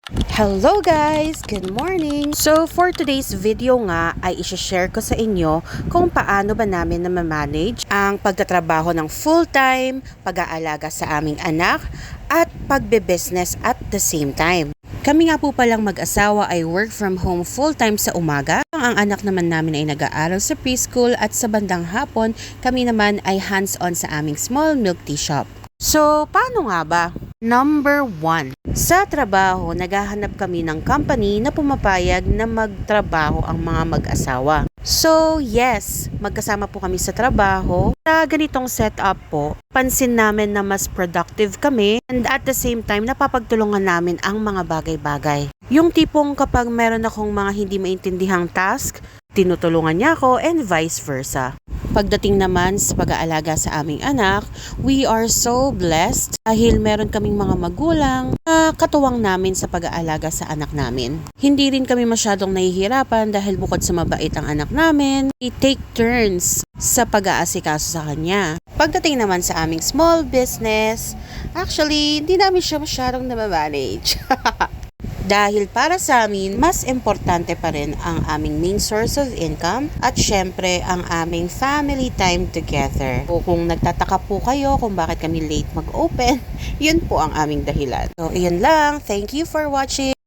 Hello guys! Good morning! So for today's video nga ay isi-share ko sa inyo kung paano ba namin na manage ang pagtatrabaho ng full-time, pag-aalaga sa aming anak, at pagbe-business at the same time. Kami nga po palang mag-asawa ay work from home full-time sa umaga. Ang anak naman namin ay nag-aaral sa preschool at sa bandang hapon, kami naman ay hands-on sa aming small milk tea shop. So, paano nga ba? Number 1. Sa trabaho, naghahanap kami ng company na pumapayag na magtrabaho ang mga mag-asawa. So, yes, magkasama po kami sa trabaho. Sa ganitong setup po, pansin namin na mas productive kami and at the same time, napapagtulungan namin ang mga bagay-bagay. Yung tipong kapag meron akong mga hindi maintindihang task, tinutulungan niya ako and vice versa. Pagdating naman sa pag-aalaga sa aming anak, we are so blessed dahil meron kaming mga magulang na katuwang namin sa pag-aalaga sa anak namin. Hindi rin kami masyadong nahihirapan dahil bukod sa mabait ang anak namin, we take turns sa pag-aasikaso sa kanya. Pagdating naman sa aming small business, actually, hindi namin siya masyadong namamanage. Dahil para sa amin, mas importante pa rin ang aming main source of income at syempre ang aming family time together. O kung nagtataka po kayo kung bakit kami late mag-open, yun po ang aming dahilan. So, iyan lang. Thank you for watching.